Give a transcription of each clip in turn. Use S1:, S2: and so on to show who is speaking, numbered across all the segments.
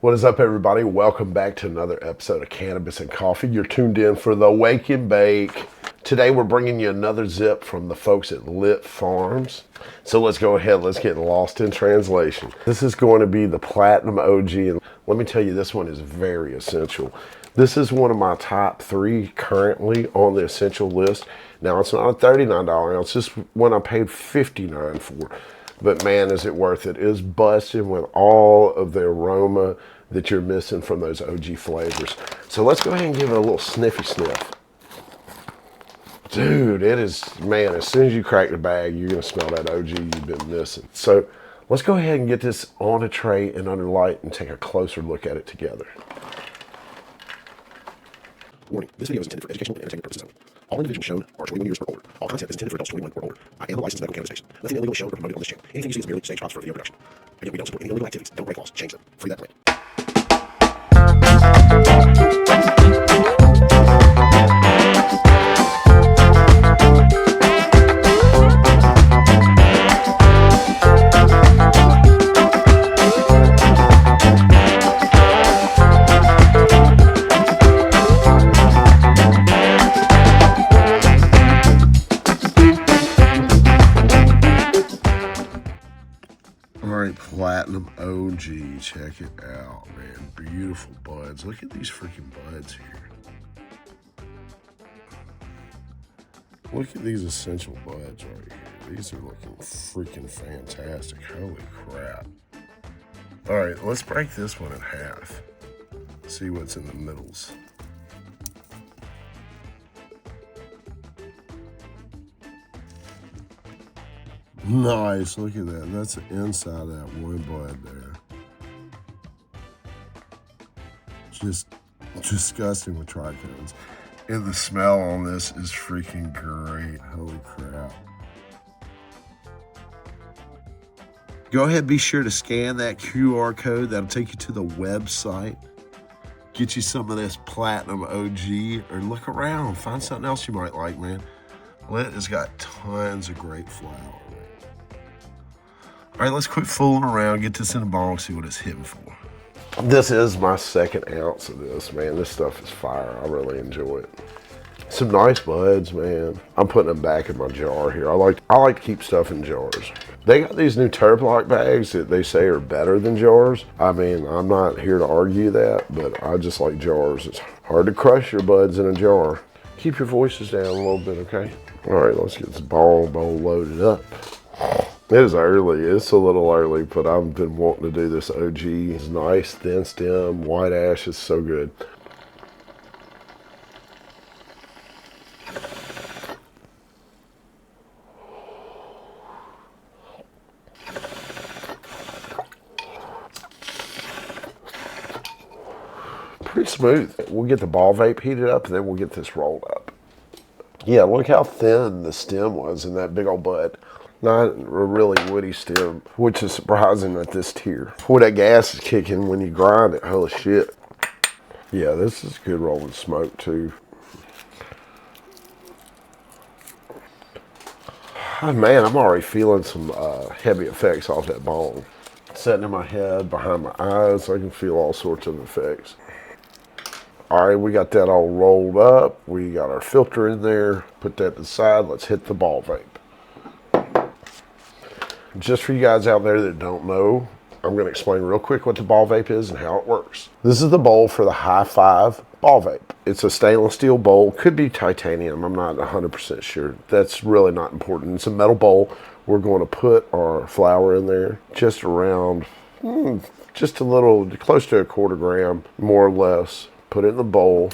S1: What is up, everybody? Welcome back to another episode of Cannabis and Coffee. You're tuned in for the Wake and Bake. Today, we're bringing you another zip from the folks at Lit Farms. So let's go ahead. Let's get lost in translation. This is going to be the Platinum OG. And let me tell you, this one is very essential. This is one of my top 3 currently on the essential list. Now, it's not a $39 ounce. This one I paid $59 for. But man, is it worth it. It is busting with all of the aroma that you're missing from those OG flavors. So let's go ahead and give it a little sniffy sniff. Dude, it is, man, as soon as you crack the bag, you're going to smell that OG you've been missing. So let's go ahead and get this on a tray and under light and take a closer look at it together.
S2: Warning, this video is intended for educational and entertainment purposes only. All individuals shown are 21 years or older. All content is intended for adults 21 or older. I am a licensed medical cannabis station. Nothing illegal is shown or promoted on this channel. Anything you see is merely stage props for video production. Again, we don't support any illegal activities. Don't break laws. Change them. Free that plant.
S1: Platinum OG, check it out, man. Beautiful buds. Look at these freaking buds here. Look at these essential buds right here. These are looking freaking fantastic. Holy crap. All right, let's break this one in half. See what's in the middles. Nice, look at that. That's the inside of that one bud there. Just disgusting with trichomes. And the smell on this is freaking great. Holy crap. Go ahead, be sure to scan that QR code. That'll take you to the website. Get you some of this Platinum OG, or look around. Find something else you might like, man. Lit has got tons of great flower. All right, let's quit fooling around, get this in a ball, see what it's hitting for. This is my second ounce of this, man. This stuff is fire. I really enjoy it. Some nice buds, man. I'm putting them back in my jar here. I like to keep stuff in jars. They got these new Turblock bags that they say are better than jars. I mean, I'm not here to argue that, but I just like jars. It's hard to crush your buds in a jar. Keep your voices down a little bit, okay? All right, let's get this bowl loaded up. It is early. It's a little early, but I've been wanting to do this OG. It's nice, thin stem, white ash is so good. Pretty smooth. We'll get the ball vape heated up, and then we'll get this rolled up. Yeah, look how thin the stem was in that big old bud. Not a really woody stem, which is surprising at this tier. Boy, that gas is kicking when you grind it. Holy shit. Yeah, this is good rolling smoke too. Oh, man, I'm already feeling some heavy effects off that bong. Setting in my head, behind my eyes, I can feel all sorts of effects. All right, we got that all rolled up. We got our filter in there. Put that aside. Let's hit the ball vape. Just for you guys out there that don't know, I'm going to explain real quick what the ball vape is and how it works. This is the bowl for the High Five ball vape. It's a stainless steel bowl. Could be titanium. I'm not 100% sure. That's really not important. It's a metal bowl. We're going to put our flour in there just around, just a little, close to a quarter gram, more or less. Put it in the bowl.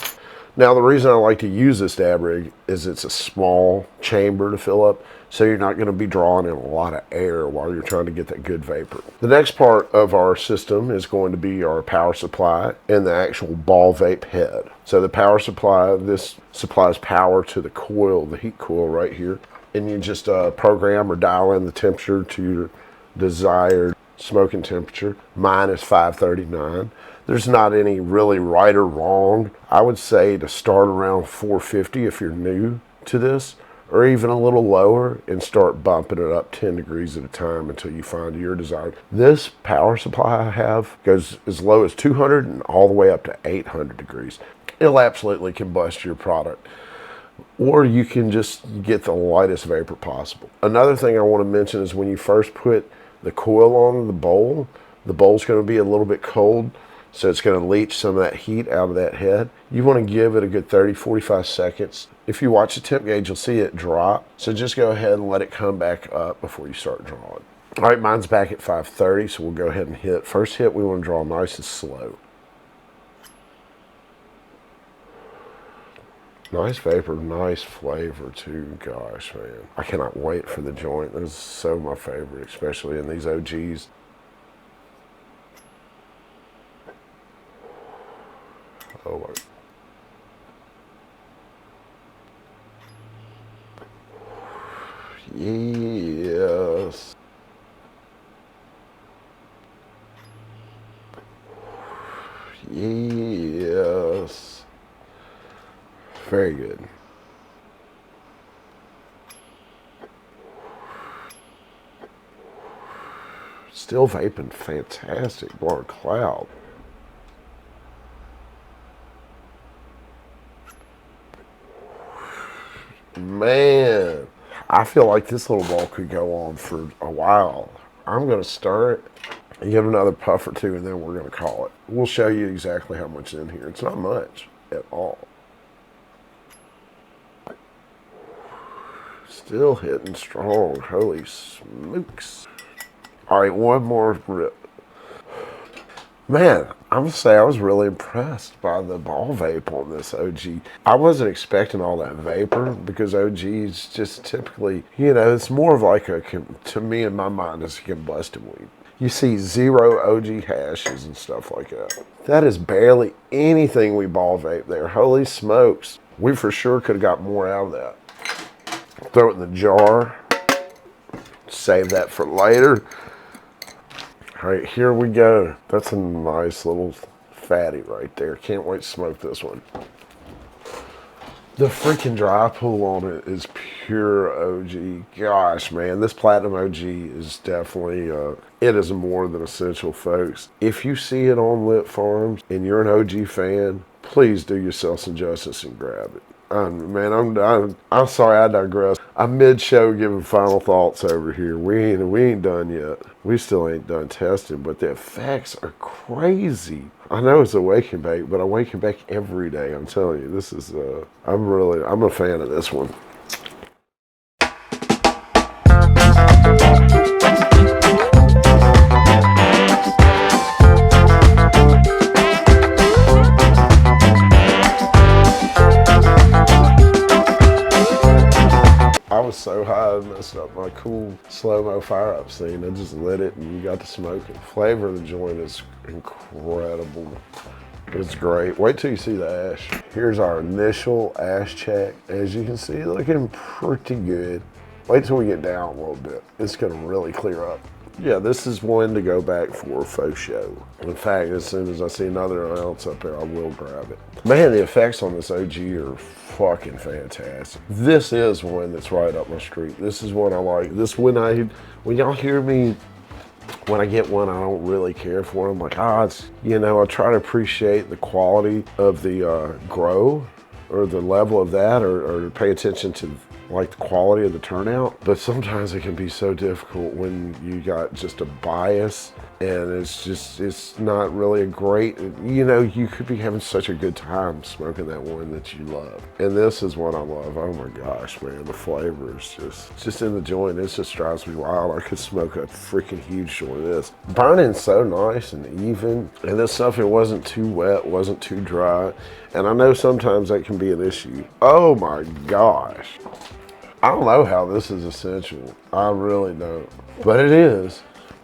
S1: Now, the reason I like to use this dab rig is it's a small chamber to fill up, so you're not going to be drawing in a lot of air while you're trying to get that good vapor. The next part of our system is going to be our power supply and the actual ball vape head. So the power supply, this supplies power to the coil, the heat coil right here, and you just program or dial in the temperature to your desired smoking temperature. Mine is 539. There's not any really right or wrong. I would say to start around 450 if you're new to this. or even a little lower, and start bumping it up 10 degrees at a time until you find your desired. This power supply I have goes as low as 200 and all the way up to 800 degrees. It'll absolutely combust your product. Or you can just get the lightest vapor possible. Another thing I want to mention is when you first put the coil on the bowl's going to be a little bit cold, so it's going to leach some of that heat out of that head. You want to give it a good 30-45 seconds. If you watch the temp gauge, you'll see it drop. So just go ahead and let it come back up before you start drawing. All right, mine's back at 530, so we'll go ahead and hit. First hit, we want to draw nice and slow. Nice vapor, nice flavor too. Gosh, man. I cannot wait for the joint. This is so my favorite, especially in these OGs. Oh, my. Yes. Yes. Very good. Still vaping fantastic. Blowing a cloud. Man, I feel like this little ball could go on for a while. I'm going to stir it and give it another puff or two, and then we're going to call it. We'll show you exactly how much is in here. It's not much at all. Still hitting strong. Holy smokes. All right, one more rip. Man, I'm going to say I was really impressed by the ball vape on this OG. I wasn't expecting all that vapor because OG is just typically, you know, it's more of like a, to me in my mind, it's a combustion weed. You see 0 OG hashes and stuff like that. That is barely anything we ball vape there. Holy smokes. We for sure could have got more out of that. Throw it in the jar. Save that for later. All right, here we go. That's a nice little fatty right there. Can't wait to smoke this one. The freaking dry pull on it is pure OG. Gosh, man, this Platinum OG is definitely, it is more than essential, folks. If you see it on Lit Farms and you're an OG fan, please do yourself some justice and grab it. Man, I'm sorry I digress. I'm mid-show giving final thoughts over here. We ain't done yet. We still ain't done testing, but the effects are crazy. I know it's a wake and bake, but I wake and bake every day. I'm telling you, this is I'm a fan of this one. I was so high I messed up my cool slow-mo fire-up scene. I just lit it and you got to smoke it. Flavor of the joint is incredible. It's great. Wait till you see the ash. Here's our initial ash check. As you can see, looking pretty good. Wait till we get down a little bit. It's gonna really clear up. Yeah, this is one to go back for faux show. In fact, as soon as I see another ounce up there, I will grab it. Man, the effects on this OG are fucking fantastic. This is one that's right up my street. This is one I like. This when y'all hear me, when I get one, I don't really care for them. Like, it's, you know, I try to appreciate the quality of the grow or the level of that, or pay attention to like the quality of the turnout. But sometimes it can be so difficult when you got just a bias and it's not really a great, you know, you could be having such a good time smoking that one that you love. And this is what I love. Oh my gosh, man, the flavor is just in the joint. It just drives me wild. I could smoke a freaking huge joint of this. Burning so nice and even. And this stuff, it wasn't too wet, wasn't too dry. And I know sometimes that can be an issue. Oh my gosh. I don't know how this is essential. I really don't. But it is.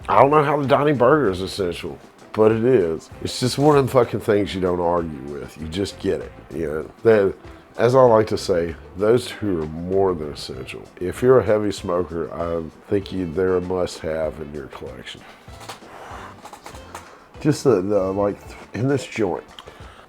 S1: I don't know how the Donny Burger is essential, but it is. It's just one of the fucking things you don't argue with. You just get it. You know, as I like to say, those two are more than essential. If you're a heavy smoker, I think they're a must-have in your collection. Just like in this joint,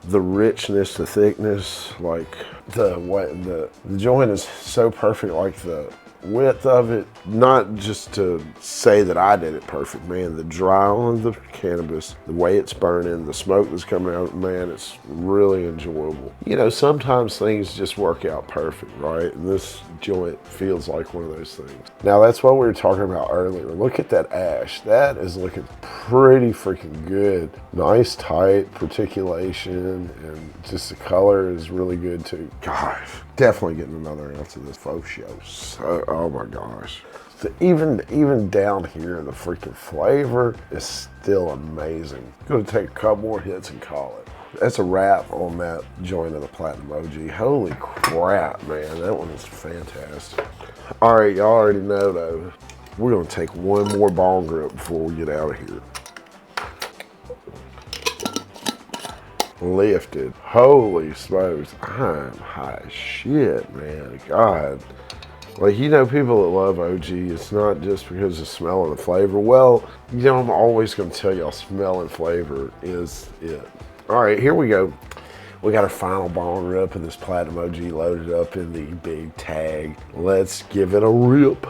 S1: the richness, the thickness, like the joint is so perfect, like the width of it, not just to say that I did it perfect, man. The dry on the cannabis, the way it's burning, the smoke that's coming out, man, it's really enjoyable. You know, sometimes things just work out perfect, right? And this joint feels like one of those things. Now, that's what we were talking about earlier. Look at that ash. That is looking pretty freaking good. Nice, tight particulation, and just the color is really good too. Gosh, definitely getting another ounce of this faux show. So, oh my gosh. Even down here, the freaking flavor is still amazing. Gonna take a couple more hits and call it. That's a wrap on that joint of the Platinum OG. Holy crap, man, that one is fantastic. All right, y'all already know though, we're gonna take one more bong rip before we get out of here. Lifted. Holy smokes, I'm high as shit, man. God. Like, you know, people that love OG, it's not just because of smell and the flavor. Well, you know, I'm always going to tell y'all smell and flavor is it. All right, here we go. We got our final bong rip of this Platinum OG loaded up in the big tag. Let's give it a rip.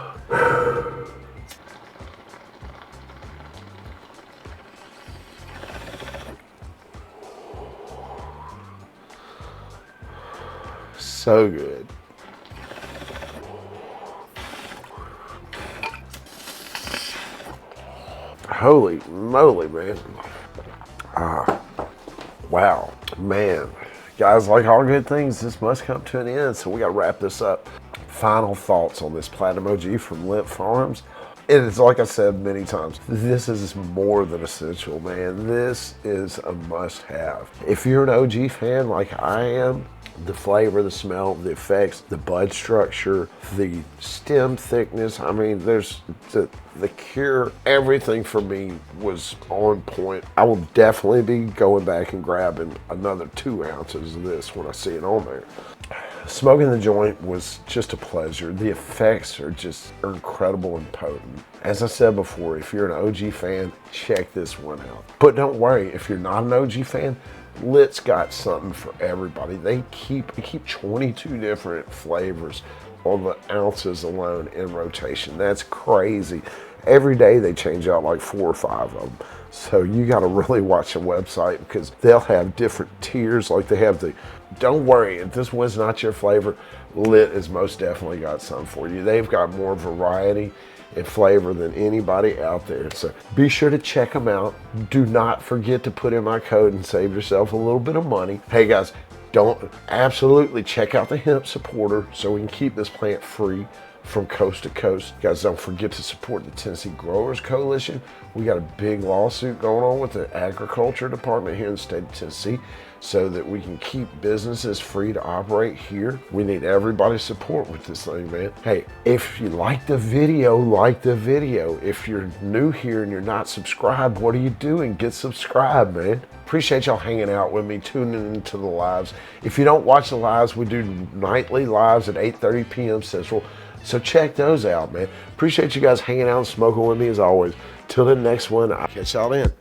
S1: So good. Holy moly, man. Wow, man. Guys, like all good things, this must come to an end, so we gotta wrap this up. Final thoughts on this Platinum OG from Lit Farms. It is, like I said many times, this is more than essential, man. This is a must-have. If you're an OG fan like I am, the flavor, the smell, the effects, the bud structure, the stem thickness, I mean, there's the cure, everything for me was on point. I will definitely be going back and grabbing another 2 ounces of this when I see it on there. Smoking the joint was just a pleasure. The effects are incredible and potent. As I said before, if you're an OG fan, check this one out. But don't worry, if you're not an OG fan, Lit's got something for everybody. They keep 22 different flavors on the ounces alone in rotation. That's crazy. Every day they change out like 4 or 5 of them. So you got to really watch the website because they'll have different tiers. Like they have don't worry, if this was not your flavor, Lit has most definitely got something for you. They've got more variety and flavor than anybody out there. So be sure to check them out. Do not forget to put in my code and save yourself a little bit of money. Hey guys, absolutely check out the hemp supporter so we can keep this plant free from coast to coast. Guys, don't forget to support the Tennessee Growers Coalition. We got a big lawsuit going on with the Agriculture Department here in the state of Tennessee so that we can keep businesses free to operate here. We need everybody's support with this thing, man. Hey, if you like the video, like the video. If you're new here and you're not subscribed, what are you doing? Get subscribed, man. Appreciate y'all hanging out with me, tuning into the lives. If you don't watch the lives, we do nightly lives at 8:30 p.m. Central. So check those out, man. Appreciate you guys hanging out and smoking with me as always. Till the next one, I'll catch y'all then.